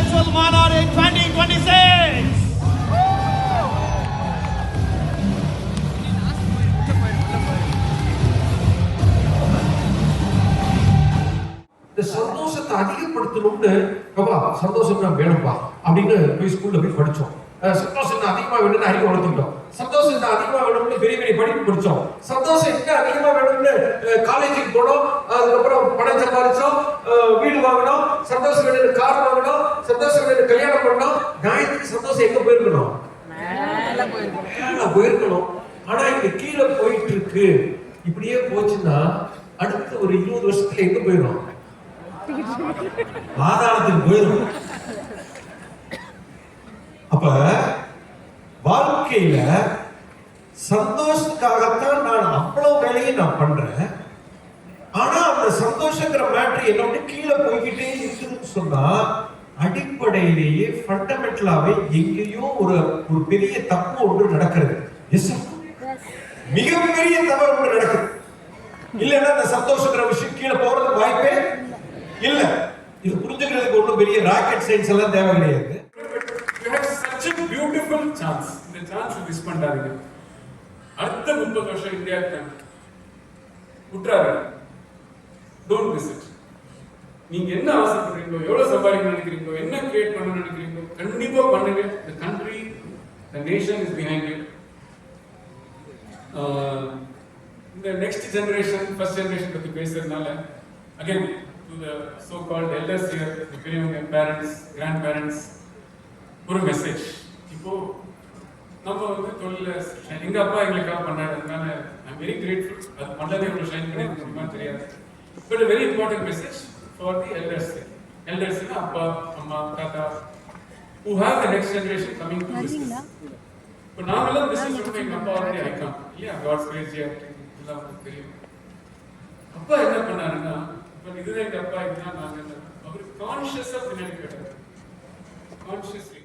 Intellectual Manar in 2026. இந்த சந்தோஷத்தை அதிகப்படுத்தணும்னு சந்தோஷம் தான் வேணும்பா அப்படின்னு போய் ஸ்கூல்ல போய் படிச்சோம். சந்தோஷம் அதிகமா வேணும்னு அறிவு வளர்த்துக்கிட்டோம். சந்தோஷம் அதிகமா வேணும்னு பெரிய பெரிய படிப்பு படிச்சோம். சந்தோஷம் இன்னும் அதிகமா வேணும்னு காலேஜுக்கு போனோம். அதுக்கப்புறம் பணம் சம்பாதிச்சோம், வீடு வாங்கணும், சந்தோஷம் வேணும் கார் வாங்கணும், சந்தோஷம் வேணும் கல்யாணம் பண்ணணும். ஞாயிற்றுக்கு சந்தோஷம் எங்க போயிருக்கணும்? போயிருக்கணும். ஆனா இங்க கீழே போயிட்டு இருக்கு. இப்படியே போச்சுன்னா அடுத்த ஒரு 20 வருஷத்துல எங்க போயிடும்? பாதாளத்துக்கு போயிடும். அப்ப வாழ்க்கையில சந்தோஷத்துக்காகத்தான் நான் அவ்வளவு வேலையை நான் பண்றேன். ஆனா அந்த சந்தோஷங்கிற மேட்டர் என்னோட கீழே போய்கிட்டே இருக்குதுன்னு சொன்னா அடிப்படையிலேயே ஃபண்டமெண்டலாவே எங்கேயோ ஒரு பெரிய தப்பு ஒன்று நடக்கிறது. மிகப்பெரிய தவறு ஒன்று நடக்குது. இல்லைன்னா அந்த சந்தோஷங்கிற விஷயம் கீழே போறது வாய்ப்பே இல்ல. இது புரிஞ்சுக்கிறதுக்கு ஒன்றும் பெரிய ராக்கெட் சயின்ஸ் எல்லாம் தேவை கிடையாது. Beautiful chance. இந்த சான்ஸ் மிஸ் பண்ணாதீங்க. அடுத்த 30 வருஷம் இந்தியாவுக்கு விட்டுறாரு. Don't miss it. நீங்க என்ன ஆசைப்படுறீங்களோ, எவ்வளவு சம்பாதிக்கணும்னு நினைக்கிறீங்களோ, என்ன கிரியேட் பண்ணணும்னு நினைக்கிறீங்களோ கண்டிப்பா பண்ணுங்க. the country, the nation is behind it. இந்த நெக்ஸ்ட் ஜெனரேஷன், ஃபர்ஸ்ட் ஜெனரேஷன் பத்தி பேசுறதுனால again to the so called elders here, the பெரியவங்க, parents, grandparents, ஒரு மெசேஜ். இப்போ நம்ம தொழில எங்க அப்பா எங்களுக்காக பண்ணாரு, அதனால ஐ வெரி கிரேட்ஃபுல். அது பண்ணதே ஒரு ஷைன் பண்ணி முடியுமா தெரியாது. But very important message for the elders. எல்டர்ஸ்னா அப்பா, அம்மா, தாத்தா, who have the next generation coming to business. இப்போ நாமெல்லாம் பிசினஸ் பண்ண எங்க அப்பா ஆல்ரெடி ஐகான் இல்லையா, காட்ஸ் கிரேசி எல்லாம் உங்களுக்கு தெரியும். அப்பா என்ன பண்ணாருன்னா, இப்போ இதுதான் எங்க அப்பா, இதுதான் நாங்க. அவர் கான்ஷியஸா பின்னாடி கேட்டாரு, consciously.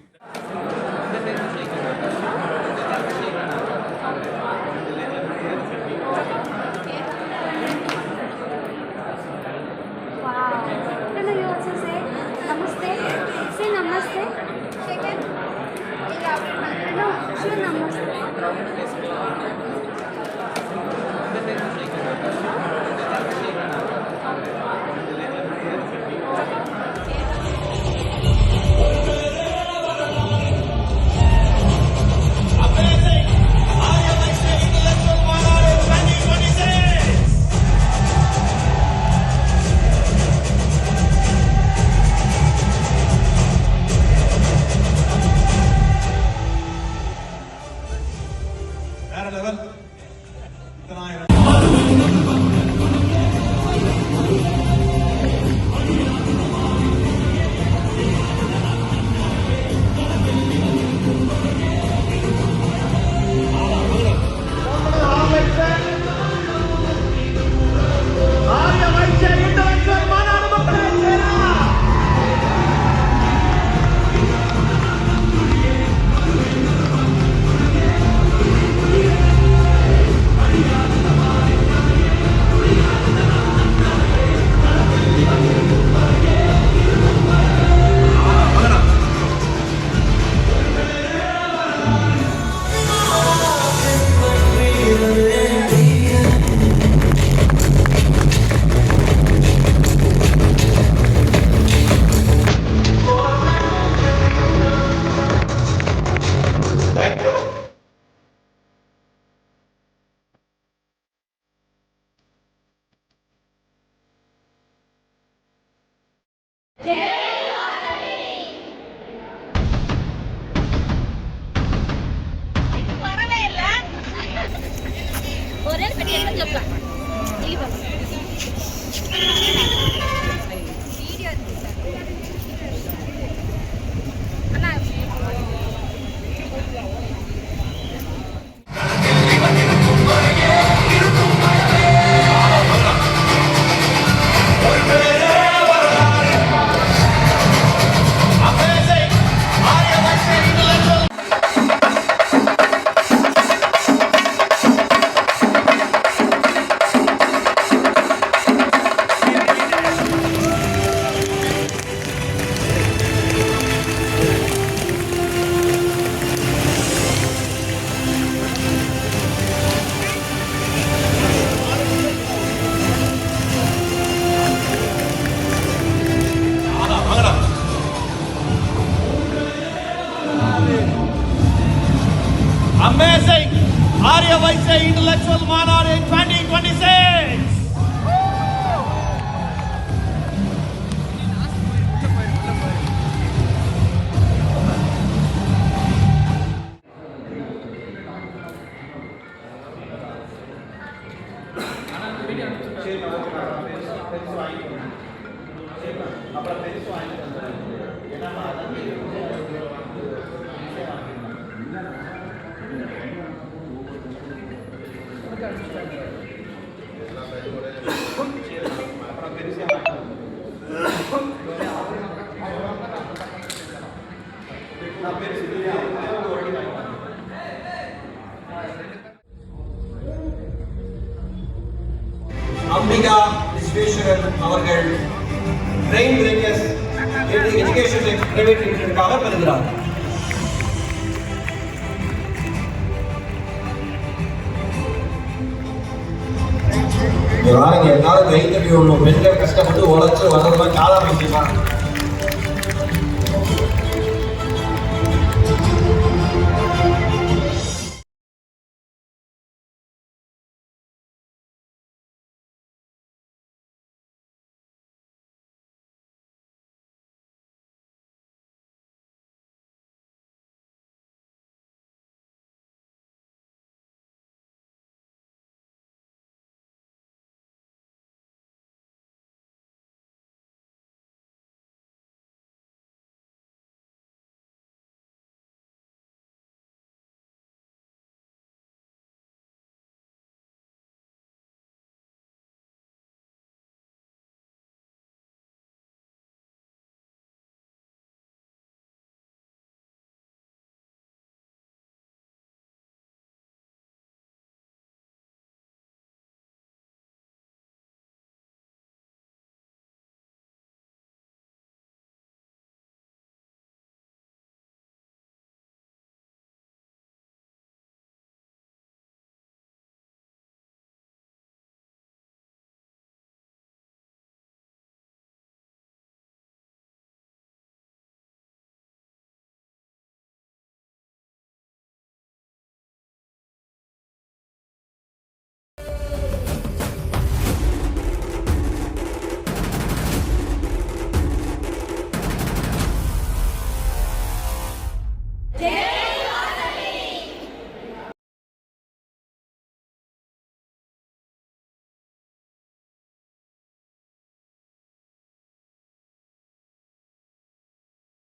OIC Intellectual Manor in 2026. Ambika Visweswaran அவர்கள் பிரெயின் பிரேக்கர்ஸ் எஜுகேஷன் பிரைவேட் லிமிடெடுக்காக பெறுகிறார். எல்லாரும் கை தட்டி ஒன்று பெண்கள் கஷ்டப்பட்டு உழைச்சு வர்றதுலாம் சாதாரண விஷயமா